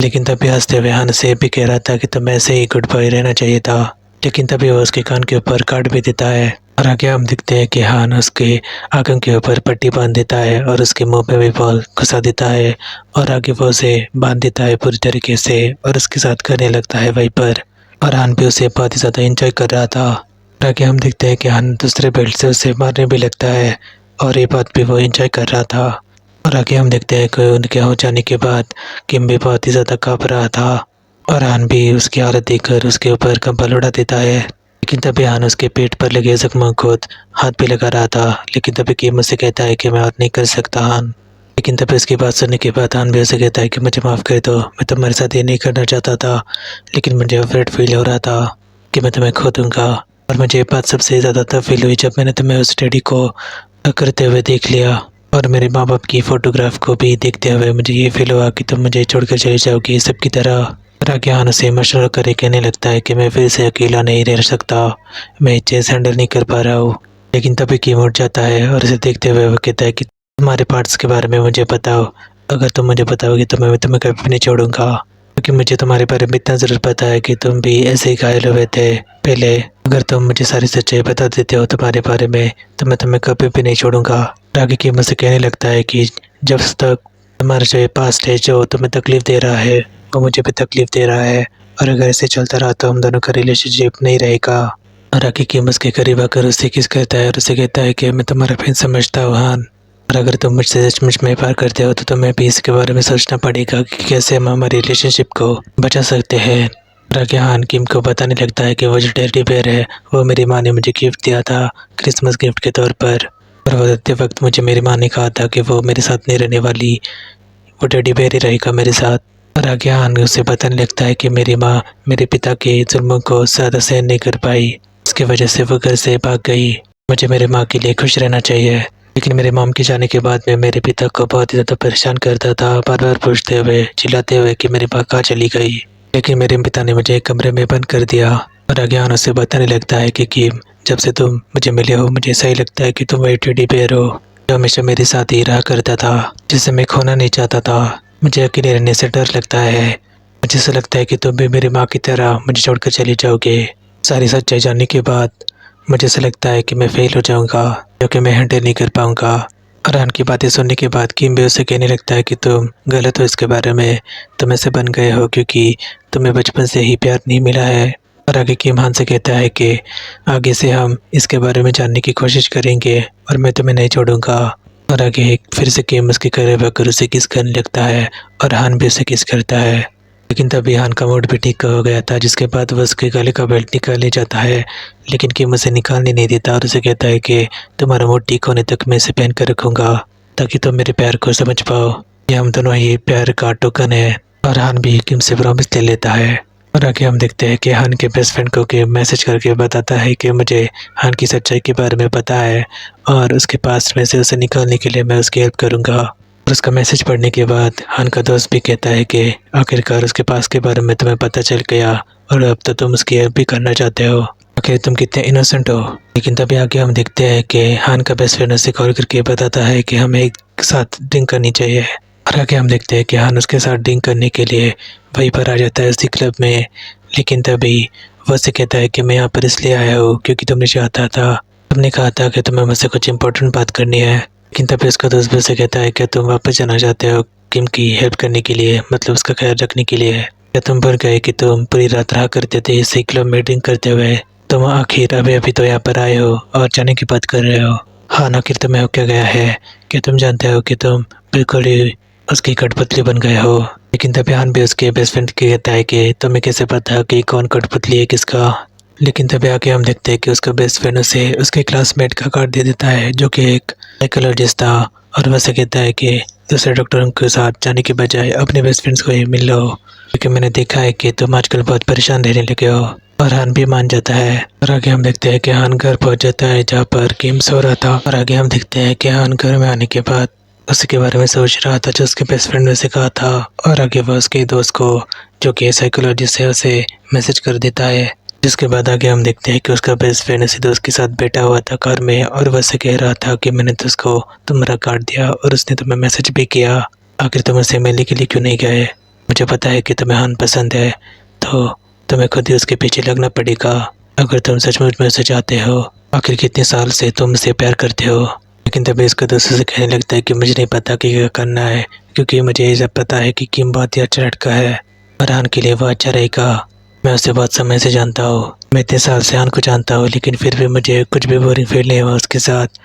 लेकिन तभी हंसते हुए हान से भी कह रहा था कि तुम्हें ऐसे ही गुड बॉय रहना चाहिए था। लेकिन तभी वो उसके कान के ऊपर काट भी देता है और आगे हम दिखते हैं कि हान उसके आंखों के ऊपर पट्टी बांध देता है और उसके मुंह पे भी बॉल घुसा देता है और आगे वो उसे बांध देता है पूरी तरीके से और उसके साथ करने लगता है वहीं पर। और हान भी उसे बहुत ही ज़्यादा इंजॉय कर रहा था। और आगे हम देखते हैं कि हान दूसरे बेल्ट से उसे मारने भी लगता है और ये बात भी वो इंजॉय कर रहा था। और आगे हम देखते हैं कि उनके हो जाने के बाद किम भी बहुत ही ज़्यादा काँप रहा था और हान भी उसकी हालत देखकर उसके ऊपर कंबल उड़ा देता है। लेकिन तभी हान उसके पेट पर लगे जख्मों को हाथ भी लगा रहा था। लेकिन तभी किम उसे कहता है कि मैं और नहीं कर सकता हान। लेकिन तभी उसकी बात सुनने के बाद हान भी उसे कहता है कि मुझे माफ़ कर दो, मैं तुम्हारे साथ ये नहीं करना चाहता था, लेकिन मुझे अफरेड फील हो रहा था कि मैं तुम्हें खो दूँगा। और मुझे ये बात सबसे ज़्यादा तब फील हुई जब मैंने तुम्हें उस डैडी को करते हुए देख लिया और मेरे माँ बाप की फ़ोटोग्राफ को भी देखते हुए मुझे ये फील हुआ कि तुम मुझे छोड़कर चले जाओगी सबकी तरह। और आगे हान उसे इमोशनल करे कहने लगता है कि मैं फिर से अकेला नहीं रह सकता, मैं ये चीज़ हैंडल नहीं कर पा रहा हूँ। लेकिन तभी किम उठ जाता है और इसे देखते हुए वो कहता है कि तुम्हारे पार्ट्स के बारे में मुझे बताओ, अगर तुम मुझे बताओगे तो मैं तुम्हें कभी भी नहीं छोड़ूंगा, क्योंकि मुझे तुम्हारे बारे में इतना ज़रूर पता है कि तुम भी ऐसे ही घायल हुए थे पहले। अगर तुम मुझे सारी सच्चाई बता देते हो तुम्हारे बारे में तो मैं तुम्हें कभी भी नहीं छोड़ूंगा। आगे की मुझसे कहने लगता है कि जब तक तुम्हारा जो ये पास्ट है जो तुम्हें तकलीफ़ दे रहा है वो मुझे भी तकलीफ़ दे रहा है, और अगर ऐसे चलता रहा तो हम दोनों का रिलेशनशिप नहीं रहेगा। और आगे की उसके करीब आकर उससे किस करता है और उसे कहता है कि मैं तुम्हारा फैन समझता हूँ हान, और अगर तुम मुझसे सचमुच में प्यार करते हो तो तुम्हें भी इसके बारे में सोचना पड़ेगा कि कैसे हम हमारे रिलेशनशिप को बचा सकते हैं। और आगे हान किम को बताने लगता है कि वो जो टेडी बेयर है वो मेरी माँ ने मुझे गिफ्ट दिया था क्रिसमस गिफ्ट के तौर पर, और वो देते वक्त मुझे मेरी माँ ने कहा था कि वो मेरे साथ नहीं रहने वाली, वो टेडी बेयर ही रहेगा मेरे साथ। और आगे हान उसे बताने लगता है कि मेरी माँ मेरे पिता के जुल्मों को ज़्यादा सहन नहीं कर पाई, इसकी वजह से वो घर से भाग गई, मुझे मेरे माँ के लिए खुश रहना चाहिए। लेकिन मेरे मॉम के जाने के बाद मैं मेरे पिता को बहुत ही ज़्यादा परेशान करता था, बार बार पूछते हुए चिल्लाते हुए कि मेरी माँ कहाँ चली गई। लेकिन मेरे पिता ने मुझे एक कमरे में बंद कर दिया। और आगे हान उसे बताने लगता है कि जब से तुम मुझे मिले हो मुझे ऐसा ही लगता है कि तुम वही टेडी बेयर हो जो हमेशा मेरे साथ ही रहा करता था, जिसे मैं खोना नहीं चाहता था। मुझे अकेले रहने से डर लगता है, मुझे ऐसा लगता है कि तुम भी मेरी माँ की तरह मुझे छोड़कर चले जाओगे। सारी सच्चाई जानने के बाद मुझे ऐसा लगता है कि मैं फेल हो जाऊंगा, जो कि मैं हैंडल नहीं कर पाऊंगा। और हान की बातें सुनने के बाद किम भी उसे कहने लगता है कि तुम गलत हो इसके बारे में, तुम ऐसे बन गए हो क्योंकि तुम्हें बचपन से ही प्यार नहीं मिला है। और आगे किम हान से कहता है कि आगे से हम इसके बारे में जानने की कोशिश करेंगे और मैं तुम्हें नहीं छोड़ूंगा। और आगे फिर से किम उसके करीब आकर उसे किस करने लगता है और हान भी उसे किस करता है। लेकिन तभी हान का मूड भी ठीक हो गया था, जिसके बाद वह उसके गले का बेल्ट निकालने जाता है, लेकिन किम उसे निकालने नहीं देता और उसे कहता है कि तुम्हारा मूड ठीक होने तक मैं इसे पहन कर रखूँगा ताकि तुम मेरे प्यार को समझ पाओ, ये हम दोनों ही प्यार का टोकन है। और हान भी किम से प्रॉमिस ले लेता है। और आगे हम देखते हैं कि हान के बेस्ट फ्रेंड को कि मैसेज करके बताता है कि मुझे हान की सच्चाई के बारे में पता है और उसके पास में से उसे निकालने के लिए मैं उसकी हेल्प करूँगा। और उसका मैसेज पढ़ने के बाद हान का दोस्त भी कहता है कि आखिरकार उसके पास के बारे में तुम्हें पता चल गया और अब तो तुम उसकी हेल्प भी करना चाहते हो, आखिर तुम कितने इनोसेंट हो। लेकिन तभी आगे हम देखते हैं कि हान का बेस्ट फ्रेंड उसे कॉल करके बताता है कि हमें एक साथ ड्रिंक करनी चाहिए। और आगे हम देखते हैं कि हान उसके साथ ड्रिंक करने के लिए वहीं पर आ जाता है उसी क्लब में। लेकिन तभी वो से कहता है कि मैं यहाँ पर इसलिए आया हूँ क्योंकि तुमने चाहता था, तुमने कहा था कि तुम्हें मुझसे कुछ इंपॉर्टेंट बात करनी है। लेकिन तभी उसका दोस्त भी उसे कहता है कि तुम वापस जाना चाहते हो किम की हेल्प करने के लिए, मतलब उसका ख्याल रखने के लिए। क्या तुम भूल गए कि तुम पूरी रात रहा करते थे इसी क्लब में ड्रिंक करते हुए, तुम आखिर अभी अभी तो यहाँ पर आए हो और जाने की बात कर रहे हो। हाँ, आखिर तुम्हें हो क्या गया है, क्या तुम जानते हो कि तुम बिल्कुल ही उसकी कठपुतली बन गए हो। लेकिन तभी हान भी उसके बेस्ट फ्रेंड के कहता है कि तुम्हें कैसे पता कि कौन कठपुतली है किसका। लेकिन तभी आगे हम देखते हैं कि उसका बेस्ट फ्रेंड उसे उसके क्लासमेट का कार्ड दे देता है जो कि एक साइकोलॉजिस्ट था, और वैसे कहता है कि दूसरे डॉक्टरों के साथ जाने के बजाय अपने बेस्ट फ्रेंड्स को ही मिल लो, क्योंकि मैंने देखा है कि तुम आजकल बहुत परेशान रहने लगे हो। और हान भी मान जाता है। और आगे हम देखते हैं कि हान घर पहुंच जाता है जहाँ पर किम सो रहा था। और आगे हम देखते हैं कि हान घर में आने के बाद उसके बारे में सोच रहा था जो उसके बेस्ट फ्रेंड ने उसे कहा था, और आगे वह उसके दोस्त को जो कि साइकोलॉजिस्ट है उसे मैसेज कर देता है। जिसके बाद आगे हम देखते हैं कि उसका बेस्ट फ्रेंड उसी दोस्त के साथ बैठा हुआ था कार में, और वह से कह रहा था कि मैंने तो उसको तुम्हारा कार्ड दिया और उसने तुम्हें मैसेज भी किया, आखिर तुम उससे मिलने के लिए क्यों नहीं गए। मुझे पता है कि तुम्हें हान पसंद है, तो तुम्हें खुद ही उसके पीछे लगना पड़ेगा अगर तुम सचमुच में उसे चाहते हो। आखिर कितने साल से तुम उसे प्यार करते हो। लेकिन तभी उसका दोस्त उसे कहने लगता है कि मुझे नहीं पता कि क्या करना है, क्योंकि मुझे ये सब पता है कि किम बहुत ही अच्छा लड़का है और हान के लिए वो अच्छा रहेगा। मैं उसे बहुत समय से जानता हूँ, मैं इतने साल से हान को जानता हूँ, लेकिन फिर भी मुझे कुछ भी बोरिंग फील नहीं हुआ उसके साथ।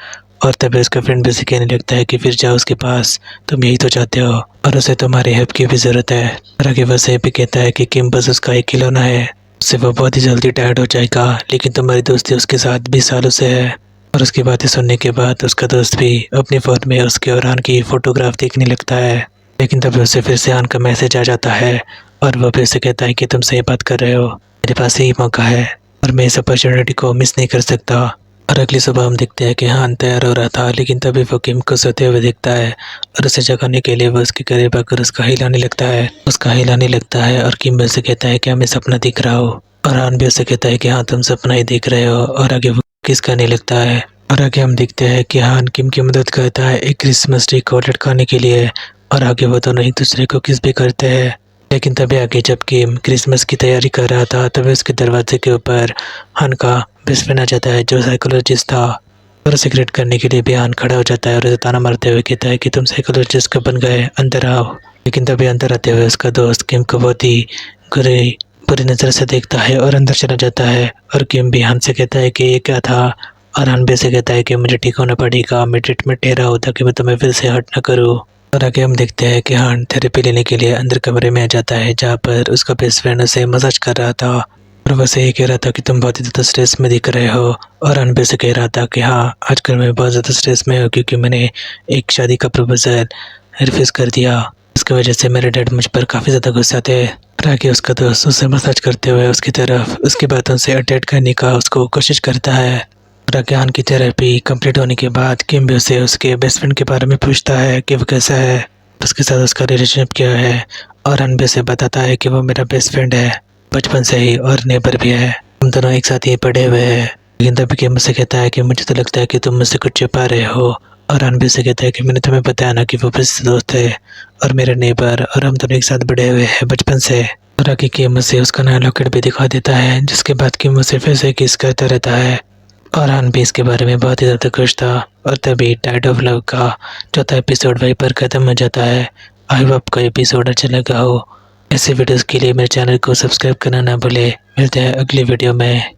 और तभी उसका फ्रेंड भी उसे कहने लगता है कि फिर जाओ उसके पास, तुम यही तो चाहते हो और उसे तुम्हारी हेल्प की भी ज़रूरत है। और आगे वो से भी कहता है कि किम बस उसका एक खिलौना है, उससे वो बहुत ही जल्दी टायर्ड हो जाएगा, लेकिन तुम्हारी दोस्ती उसके साथ 20 सालों से है। और उसकी बातें सुनने के बाद उसका दोस्त भी अपनी फ़ोन में उसके और हान की फ़ोटोग्राफ देखने लगता है। लेकिन तभी उसे फिर से हान का मैसेज आ जाता है और वो फिर से कहता है कि तुम सही बात कर रहे हो, मेरे पास यही मौका है और मैं इस अपॉर्चुनिटी को मिस नहीं कर सकता। और अगली सुबह हम देखते हैं कि हान तैयार हो रहा था, लेकिन तभी वो किम को सोते हुए देखता है और उसे जगाने के लिए वो उसके करीब आकर उसका हिलाने लगता है और किम भी उसे कहता है कि मैं सपना दिख रहा हूँ। और हान भी उसे कहता है कि हाँ तुम सपना ही देख रहे हो, और आगे वो किस करने लगता है। और आगे हम देखते हैं कि हान किम की मदद करता है एक क्रिसमस ट्री को लटकाने के लिए, और आगे वो दोनों एक दूसरे को किस भी करते हैं। लेकिन तभी आगे जब किम क्रिसमस की तैयारी कर रहा था, तभी उसके दरवाजे के ऊपर हान का बेस्ट फ्रेंड आ जाता है जो साइकोलॉजिस्ट था, और उसे ग्रेट करने के लिए भी हान खड़ा हो जाता है और उसे ताना मारते हुए कहता है कि तुम साइकोलॉजिस्ट कब बन गए, अंदर आओ। लेकिन तभी अंदर आते हुए उसका दोस्त किम को बहुत ही बुरी नज़र से देखता है और अंदर चला जाता है। और किम भी हान से कहता है कि ये क्या था, और हान भी से कहता है कि मुझे ठीक होना पड़ेगा, मैं ट्रीटमेंट ले रहा हूँ ताकि मैं तुम्हें फिर से हर्ट न करूँ। और आगे हम देखते हैं कि हान थेरेपी लेने के लिए अंदर कमरे में आ जाता है, जहाँ पर उसका बेस्ट फ्रेंड उसे मसाज कर रहा था और वैसे ये कह रहा था कि तुम बहुत ही ज़्यादा स्ट्रेस में दिख रहे हो। और अनबे से कह रहा था कि हाँ आजकल मैं बहुत ज़्यादा स्ट्रेस में हूँ, क्योंकि मैंने एक शादी का प्रपोजल रिफ्यूज़ कर दिया, इसकी वजह से मेरे डैड मुझ पर काफ़ी ज़्यादा गुस्सा थे। और आगे उसका दोस्त उसे मसाज करते हुए उसकी तरफ उसकी बातों से अटैच करने का उसको कोशिश करता है। और आगे हान की थेरेपी कंप्लीट होने के बाद किम भी उसे उसके बेस्ट फ्रेंड के बारे में पूछता है कि वो कैसा है, उसके साथ उसका रिलेशनशिप क्या है। और अनबे से बताता है कि वो मेरा बेस्ट फ्रेंड है बचपन से ही और नेबर भी है, हम दोनों एक साथ ही पढ़े हुए हैं। लेकिन तभी किम मुझसे कहता है कि मुझे तो लगता है कि तुम मुझसे कुछ छुपा रहे हो। और अनबे से कहता है कि मैंने तुम्हें बताया ना कि वो बेस्ट दोस्त है और मेरे नेबर, और हम दोनों एक साथ बड़े हुए हैं बचपन से। और आगे किम मुझसे उसका नया लॉकेट भी दिखा देता है, जिसके बाद किम मुझसे फिर से किस करता रहता है। और हान भी इसके बारे में बहुत ही ज़्यादा खुश था। और तभी टाइड ऑफ लव का चौथा एपिसोड वहीं पर ख़त्म हो जाता है। आई होप आपको एपिसोड अच्छा लगा हो। ऐसे वीडियोस के लिए मेरे चैनल को सब्सक्राइब करना ना भूले। मिलते हैं अगली वीडियो में।